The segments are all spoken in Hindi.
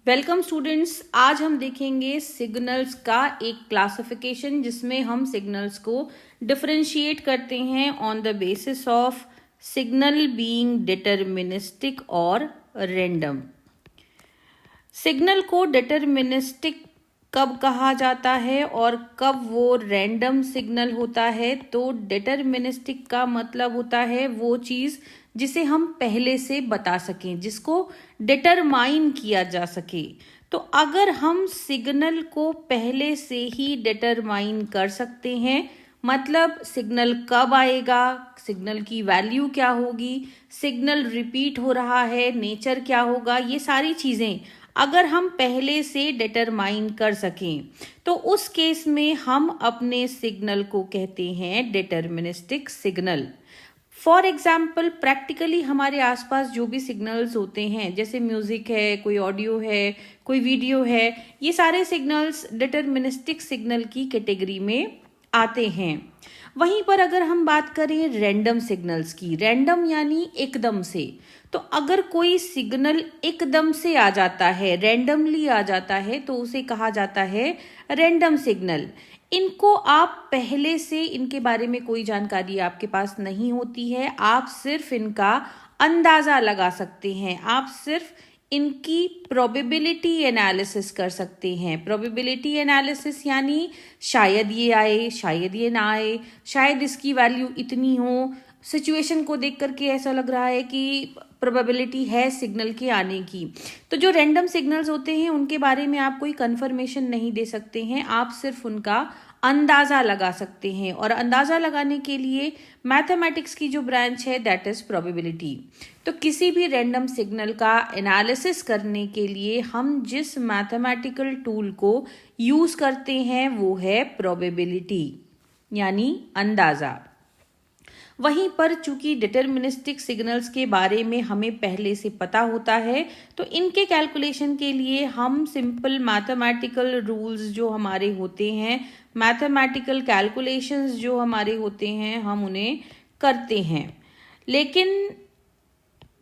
Welcome students. आज हम देखेंगे सिग्नल्स का एक क्लासिफिकेशन जिसमें हम सिग्नल्स को डिफरेंशिएट करते हैं on the basis of signal being deterministic और रैंडम। सिग्नल को डिटरमिनिस्टिक कब कहा जाता है और कब वो रैंडम सिग्नल होता है। तो डिटरमिनिस्टिक का मतलब होता है वो चीज़ जिसे हम पहले से बता सकें, जिसको डिटरमाइन किया जा सके। तो अगर हम सिग्नल को पहले से ही डिटरमाइन कर सकते हैं, मतलब सिग्नल कब आएगा, सिग्नल की वैल्यू क्या होगी, सिग्नल रिपीट हो रहा है, नेचर क्या होगा, ये सारी चीज़ें अगर हम पहले से डिटरमाइन कर सकें तो उस केस में हम अपने सिग्नल को कहते हैं deterministic signal. For example, practically हमारे आसपास जो भी सिग्नल्स होते हैं, जैसे म्यूजिक है, कोई ऑडियो है, कोई वीडियो है, ये सारे सिग्नल्स डिटरमिनिस्टिक सिग्नल की कैटेगरी में आते हैं। वहीं पर अगर हम बात करें रैंडम सिग्नल्स की, रैंडम यानी एकदम से, तो अगर कोई सिग्नल एकदम से आ जाता है, रैंडमली आ जाता है, तो उसे कहा जाता है रैंडम सिग्नल। इनको आप पहले से इनके बारे में कोई जानकारी आपके पास नहीं होती है, आप सिर्फ इनका अंदाजा लगा सकते हैं, आप सिर्फ इनकी प्रोबेबिलिटी एनालिसिस कर सकते हैं। प्रोबेबिलिटी एनालिसिस यानी शायद ये आए, शायद ये ना आए, शायद इसकी वैल्यू इतनी हो, सिचुएशन को देख करके ऐसा लग रहा है कि प्रोबेबिलिटी है सिग्नल के आने की। तो जो रैंडम सिग्नल्स होते हैं उनके बारे में आप कोई कंफर्मेशन नहीं दे सकते हैं, आप सिर्फ उनका अंदाजा लगा सकते हैं। और अंदाजा लगाने के लिए मैथमेटिक्स की जो ब्रांच है दैट इज प्रोबेबिलिटी। तो किसी भी रैंडम सिग्नल का एनालिसिस करने के लिए हम जिस मैथमेटिकल टूल को यूज करते हैं वो है प्रोबेबिलिटी यानी अंदाजा। वहीं पर चूंकि डिटरमिनिस्टिक सिग्नल्स के बारे में हमें पहले से पता होता है, तो इनके कैलकुलेशन के लिए हम सिंपल मैथमेटिकल रूल्स जो हमारे होते हैं, मैथमेटिकल कैलकुलेशंस जो हमारे होते हैं, हम उन्हें करते हैं। लेकिन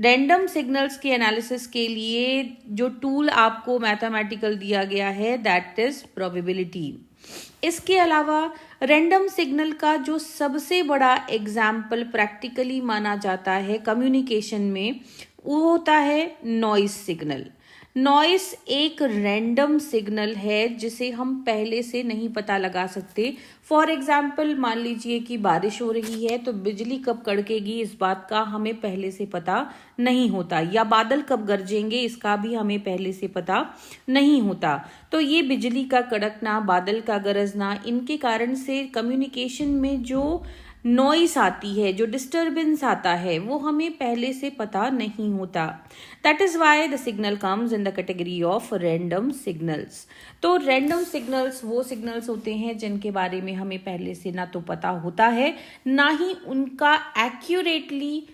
रैंडम सिग्नल्स के एनालिसिस के लिए जो टूल आपको मैथमेटिकल दिया गया है दैट इज प्रोबेबिलिटी। इसके अलावा रैंडम सिग्नल का जो सबसे बड़ा एग्जाम्पल प्रैक्टिकली माना जाता है कम्युनिकेशन में, वो होता है नॉइस सिग्नल। नॉइस एक रैंडम सिग्नल है जिसे हम पहले से नहीं पता लगा सकते। फॉर एग्जाम्पल, मान लीजिए कि बारिश हो रही है तो बिजली कब कड़केगी इस बात का हमें पहले से पता नहीं होता, या बादल कब गरजेंगे इसका भी हमें पहले से पता नहीं होता। तो ये बिजली का कड़कना, बादल का गरजना, इनके कारण से कम्युनिकेशन में जो नॉइस आती है, जो डिस्टर्बेंस आता है, वो हमें पहले से पता नहीं होता। That is why the signal comes in the category of random signals. तो रैंडम सिग्नल्स वो सिग्नल्स होते हैं जिनके बारे में हमें पहले से ना तो पता होता है, ना ही उनका एक्यूरेटली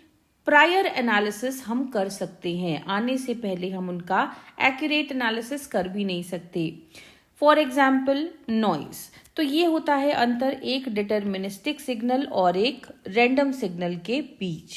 प्रायर एनालिसिस हम कर सकते हैं। आने से पहले हम उनका एक्यूरेट एनालिसिस कर भी नहीं सकते। For example noise. तो ये होता है अंतर एक डिटरमिनिस्टिक सिग्नल और एक रैंडम सिग्नल के बीच।